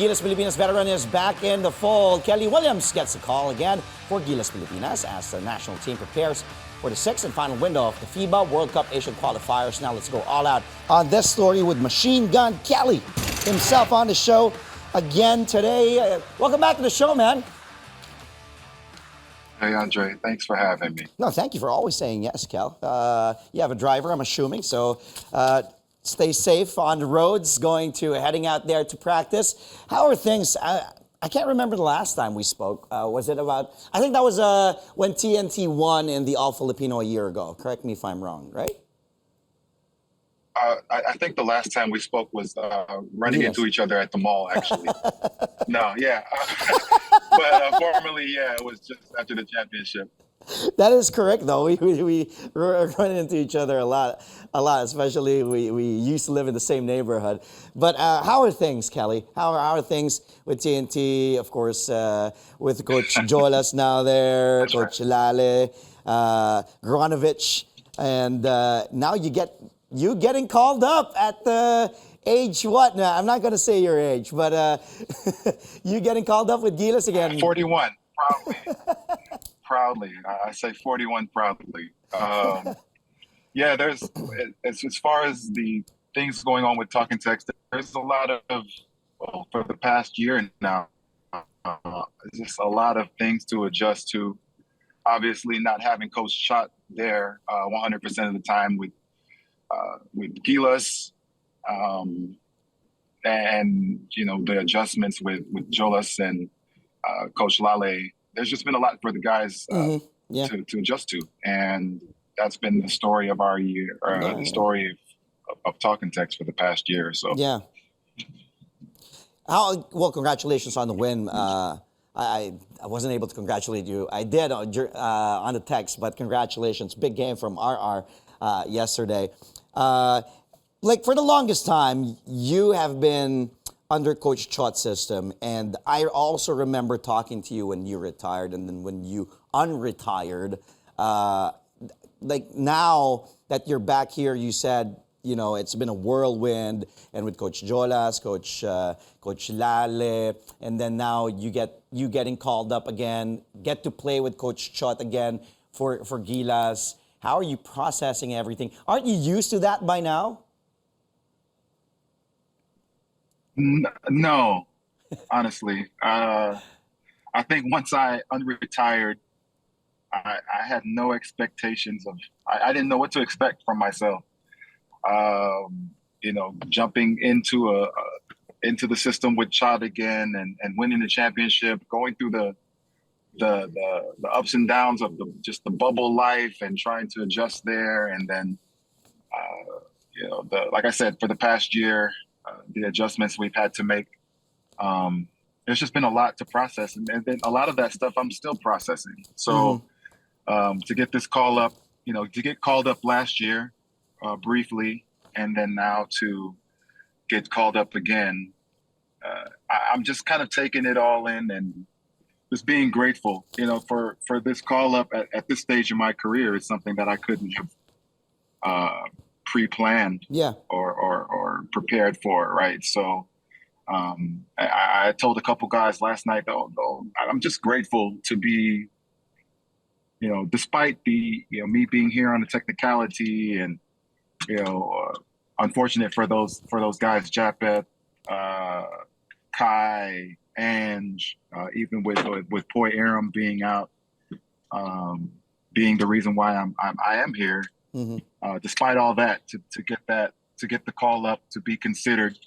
Gilas Pilipinas veteran is back in the fold. Kelly Williams gets a call again for Gilas Pilipinas as the national team prepares for the sixth and final window of the FIBA World Cup Asian Qualifiers. Now let's go all out on this story with Machine Gun Kelly himself on the show again today. Welcome back to the show, man. Hey, Andre. Thanks for having me. No, thank you for always saying yes, Kel. You have a driver, I'm assuming, so stay safe on the roads, heading out there to practice. How are things? I can't remember the last time we spoke. Was it about, I think that was when TNT won in the All-Filipino a year ago. Correct me if I'm wrong, right? I think the last time we spoke was running into each other at the mall, actually. No, yeah. But formerly, yeah, it was just after the championship. That is correct, though. We were running into each other a lot. Especially we used to live in the same neighborhood. But how are things, Kelly? How are things with TNT? Of course, with Coach Gilas now there, That's Coach right. Lale, Granovich, and now you getting called up at the age what? Now, I'm not going to say your age, but you getting called up with Gilas again. 41, proudly. Proudly. I say 41 proudly. Yeah, as far as the things going on with Talking Text, there's a lot of, well, for the past year now, just a lot of things to adjust to. Obviously, not having Coach Shot there 100% of the time with Gilas, and the adjustments with Jolas and Coach Lale. There's just been a lot for the guys to adjust to, and that's been the story of our year, the story of Talking Text for the past year or so. Yeah. Well, congratulations on the win. I wasn't able to congratulate you. I did on the text, but congratulations. Big game from RR yesterday. Like for the longest time, you have been under Coach Chot's system, and I also remember talking to you when you retired and then when you unretired. Like now that you're back here, you said, it's been a whirlwind, and with Coach Jolas, Coach Lale, and then now you getting called up again, get to play with Coach Chot again for Gilas. How are you processing everything? Aren't you used to that by now? No, honestly. I think once I unretired, I had no expectations I didn't know what to expect from myself. Jumping into the system with Chad again and winning the championship, going through the ups and downs of just the bubble life and trying to adjust there, and then like I said, for the past year, the adjustments we've had to make. There's just been a lot to process, and then a lot of that stuff I'm still processing. So to get this call up, to get called up last year briefly, and then now to get called up again, I'm just kind of taking it all in and just being grateful, for this call up at this stage in my career. Is something that I couldn't have pre-planned or prepared for, right? So I told a couple guys last night, though, I'm just grateful to be, despite the me being here on the technicality and unfortunate for those guys, Japeth, Kai, Ange, even with Poi Aram being out, being the reason why I am here. Despite all that, to get the call up, to be considered,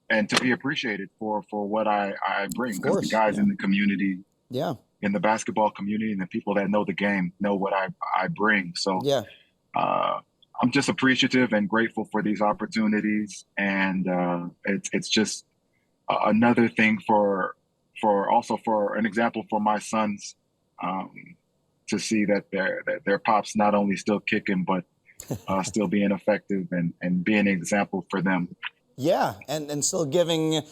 and to be appreciated for what I bring, because the guys in the community, in the basketball community, and the people that know the game know what I bring. So I'm just appreciative and grateful for these opportunities, and it's just another thing for an example for my sons. To see that their pop's not only still kicking, but still being effective and being an example for them. Yeah, and still giving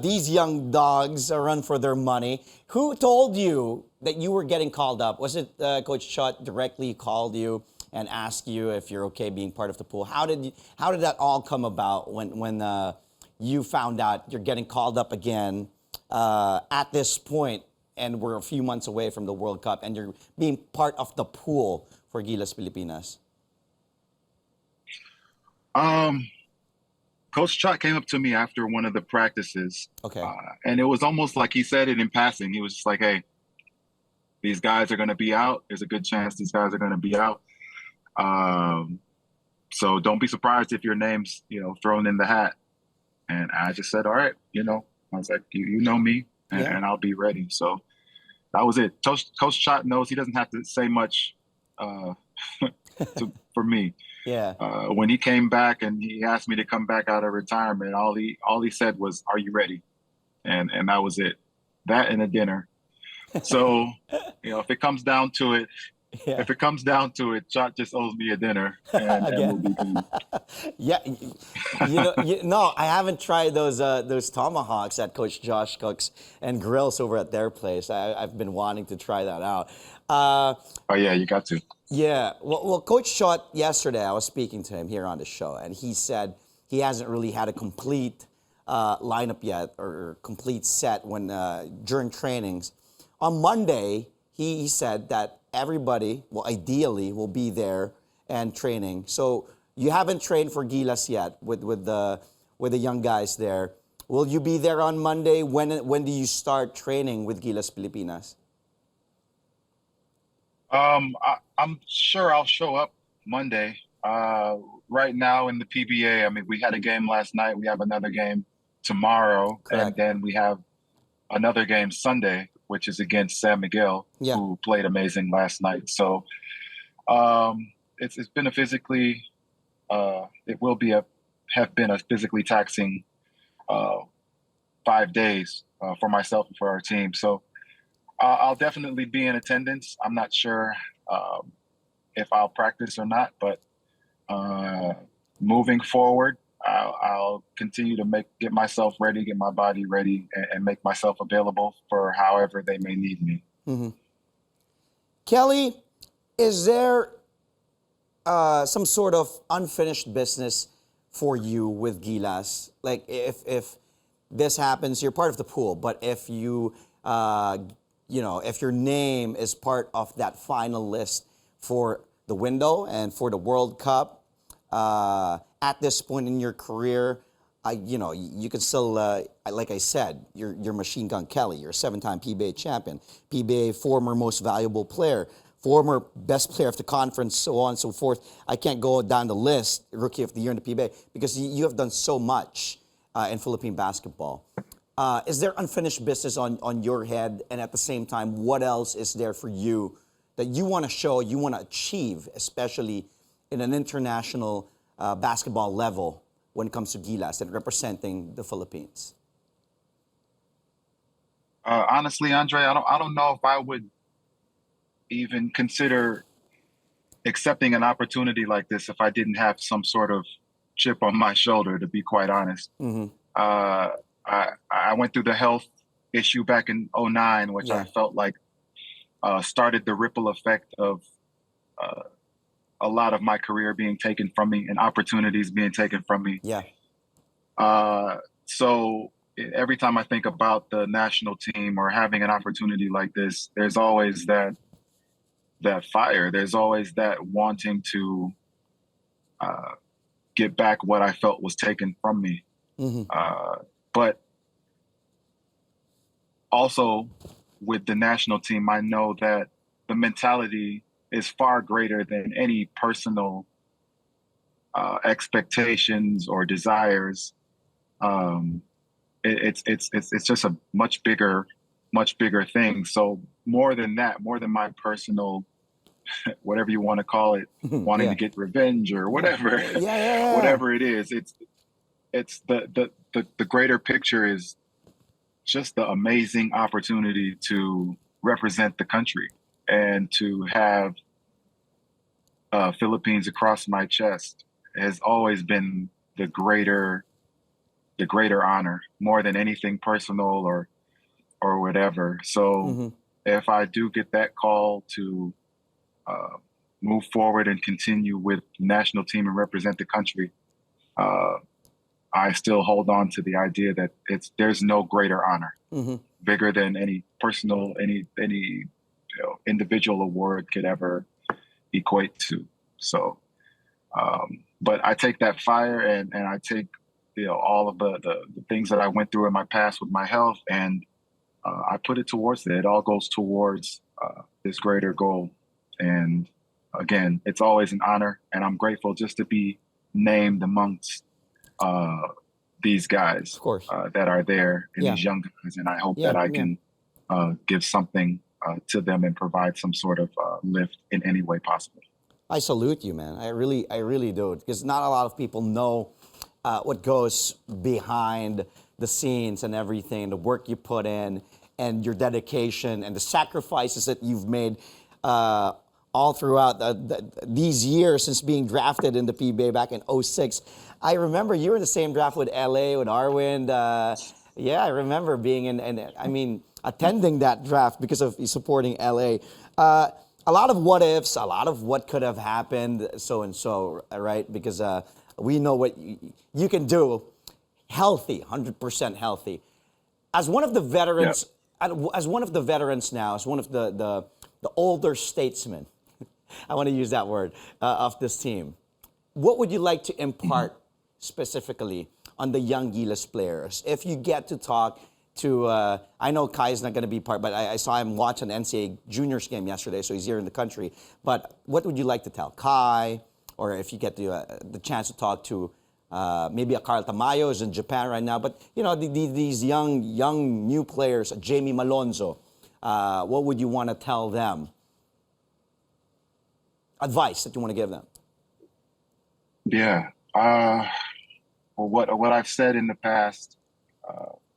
these young dogs a run for their money. Who told you that you were getting called up? Was it Coach Chot directly called you and asked you if you're okay being part of the pool? How did that all come about when you found out you're getting called up again at this point, and we're a few months away from the World Cup, and you're being part of the pool for Gilas Pilipinas? Coach Chot came up to me after one of the practices, Okay. and it was almost like he said it in passing. He was just like, "Hey, these guys are going to be out. There's a good chance these guys are going to be out. So don't be surprised if your name's, thrown in the hat." And I just said, "All right, I was like, you know me, and I'll be ready." So that was it. Coach Chot knows he doesn't have to say much for me. Yeah. When he came back and he asked me to come back out of retirement, all he said was, "Are you ready?" And that was it. That and a dinner. So, if it comes down to it, Chot just owes me a dinner, and we'll be good. Yeah, no, I haven't tried those tomahawks that Coach Josh cooks and grills over at their place. I've been wanting to try that out. Oh yeah, you got to. Yeah, well, Coach Schott, yesterday, I was speaking to him here on the show, and he said he hasn't really had a complete lineup yet or complete set during trainings. On Monday, he said that everybody, well, ideally, will be there and training. So you haven't trained for Gilas yet with the young guys there. Will you be there on Monday? When do you start training with Gilas Pilipinas? I'm sure I'll show up Monday. Right now in the PBA, I mean, we had a game last night. We have another game tomorrow. Correct. And then we have another game Sunday, which is against San Miguel, who played amazing last night. So it's been a physically, have been a physically taxing 5 days for myself and for our team. So I'll definitely be in attendance. I'm not sure if I'll practice or not, but moving forward, I'll continue to get myself ready, get my body ready, and make myself available for however they may need me. Mm-hmm. Kelly, is there some sort of unfinished business for you with Gilas? Like if this happens, you're part of the pool, but if you if your name is part of that final list for the window and for the World Cup, at this point in your career, you can still, like I said, you're Machine Gun Kelly. You're a 7-time PBA champion, PBA former most valuable player, former best player of the conference, so on and so forth. I can't go down the list, Rookie of the Year in the PBA, because you have done so much in Philippine basketball. Is there unfinished business on your head? And at the same time, what else is there for you that you want to show, you want to achieve, especially in an international basketball level when it comes to Gilas and representing the Philippines? Honestly, Andre, I don't know if I would even consider accepting an opportunity like this if I didn't have some sort of chip on my shoulder, to be quite honest. Mm-hmm. I went through the health issue back in 2009, which I felt like started the ripple effect of a lot of my career being taken from me and opportunities being taken from me. Yeah. So every time I think about the national team or having an opportunity like this, there's always that fire. There's always that wanting to get back what I felt was taken from me. Mm-hmm. But also with the national team, I know that the mentality is far greater than any personal expectations or desires. It's just a much bigger thing. So more than that, more than my personal, whatever you want to call it, wanting to get revenge or whatever, whatever it is, it's the greater picture is just the amazing opportunity to represent the country and to have Philippines across my chest has always been the greater honor, more than anything personal or whatever. So if I do get that call to move forward and continue with the national team and represent the country, I still hold on to the idea that there's no greater honor, bigger than any personal, any individual award could ever equate to. So, but I take that fire and I take all of the things that I went through in my past with my health, and I put it towards it. It all goes towards this greater goal. And again, it's always an honor, and I'm grateful just to be named amongst these guys Of course. that are there, and Yeah. these young guys. And I hope Yeah, that I yeah. can give something to them and provide some sort of lift in any way possible. I salute you, man. I really do, because not a lot of people know what goes behind the scenes and everything, the work you put in, and your dedication, and the sacrifices that you've made all throughout these years since being drafted in the FIBA back in 2006. I remember you were in the same draft with LA, with Arwind. Yeah, I remember being attending that draft because of supporting LA. A lot of what ifs, a lot of what could have happened, so and so, right? Because we know what you can do, healthy, 100% healthy. As one of the veterans, as one of the veterans now, as one of the older statesmen, I want to use that word, of this team, what would you like to impart specifically on the young Gilas players? If you get to talk to, I know Kai is not going to be part, but I saw him watch an NCAA juniors game yesterday, so he's here in the country. But what would you like to tell Kai, or if you get the chance to talk to maybe a Carl Tamayo is in Japan right now, but these young new players, Jamie Malonzo, what would you want to tell them? Advice that you want to give them? Yeah. Well, what I've said in the past,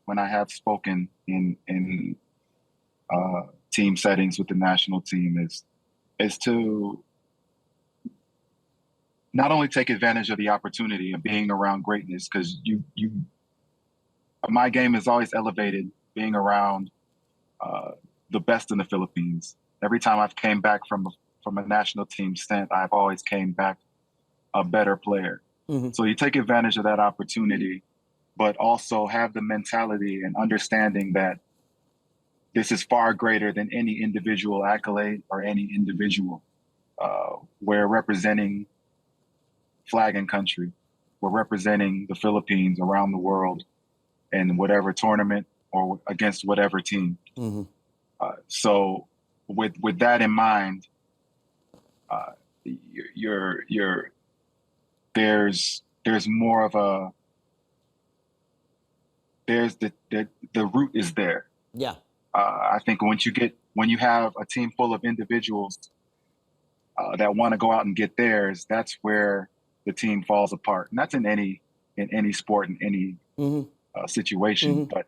when I have spoken in team settings with the national team, is to not only take advantage of the opportunity of being around greatness, because my game is always elevated being around the best in the Philippines. Every time I've came back from a national team stint, I've always came back a better player. So you take advantage of that opportunity, but also have the mentality and understanding that this is far greater than any individual accolade or any individual. We're representing flag and country. We're representing the Philippines around the world in whatever tournament or against whatever team. So with that in mind, there's more of a the root is there. Yeah. I think when you have a team full of individuals that want to go out and get theirs, that's where the team falls apart. And that's in any sport, in any situation. But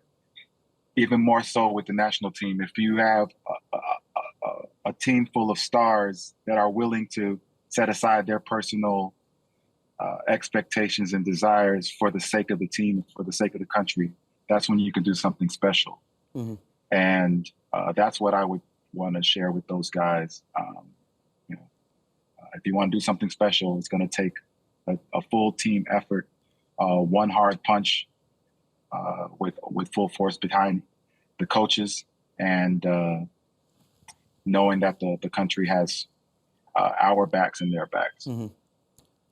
even more so with the national team, if you have a team full of stars that are willing to set aside their personal expectations and desires for the sake of the team, for the sake of the country, that's when you can do something special. And that's what I would want to share with those guys. If you want to do something special, it's going to take a full team effort, one hard punch with full force behind the coaches, and knowing that the country has our backs and their backs.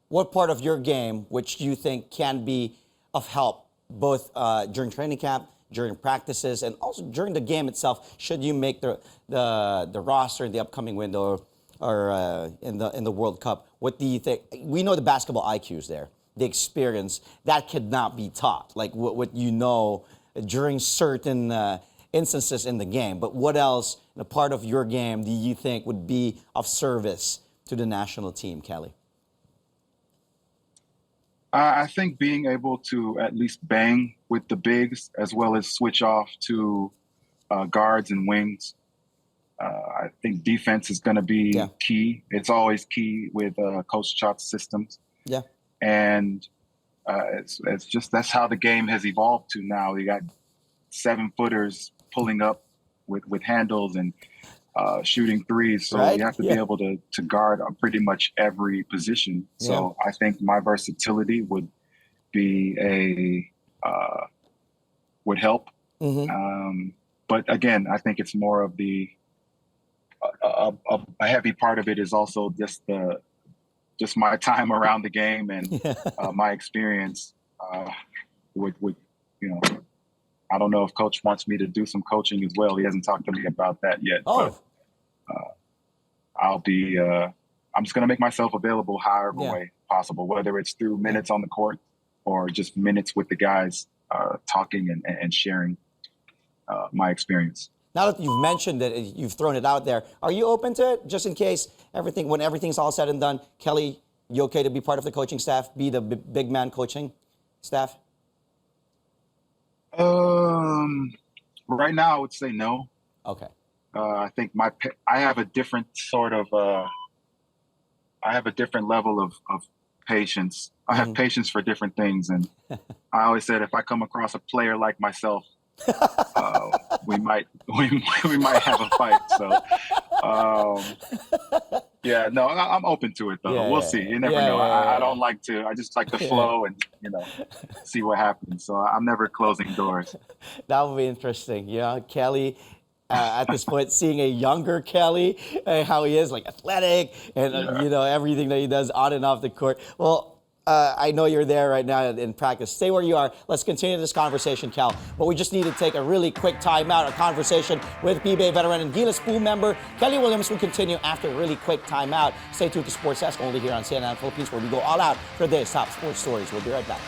What part of your game which you think can be of help both during training camp, during practices, and also during the game itself, should you make the roster in the upcoming window or in the World Cup? What do you think? We know the basketball IQ is there, the experience that could not be taught, like what you know during certain instances in the game. But what else, in a part of your game, do you think would be of service to the national team, Kelly? I think being able to at least bang with the bigs, as well as switch off to guards and wings. I think defense is going to be key. It's always key with Coach Chot's systems. Yeah. And it's just, that's how the game has evolved to now. You got 7-footers pulling up with handles and shooting threes. So you have to be able to guard on pretty much every position. So I think my versatility would would help. Mm-hmm. But again, I think it's more of a heavy part of it is also just my time around the game and my experience with I don't know if coach wants me to do some coaching as well. He hasn't talked to me about that yet. Oh. But I'm just going to make myself available however way possible, whether it's through minutes on the court or just minutes with the guys talking and sharing my experience. Now that you've mentioned it, you've thrown it out there, are you open to it? Just in case when everything's all said and done, Kelly, you okay to be part of the coaching staff, be the big man coaching staff? Right now I would say no. Okay. I think I have a different sort of I have a different level of patience. I have patience for different things, and I always said if I come across a player like myself, we might have a fight. So no, I'm open to it though. We'll see. You never know. I don't like to. I just like to flow and see what happens. So I'm never closing doors. That would be interesting. Kelly. At this point, seeing a younger Kelly, how he is, like athletic and everything that he does on and off the court. Well, I know you're there right now in practice. Stay where you are. Let's continue this conversation, Cal. But we just need to take a really quick timeout. A conversation with FIBA veteran and Gilas Pool member Kelly Williams will continue after a really quick timeout. Stay tuned to Sports Desk only here on CNN Philippines, where we go all out for this top sports stories. We'll be right back.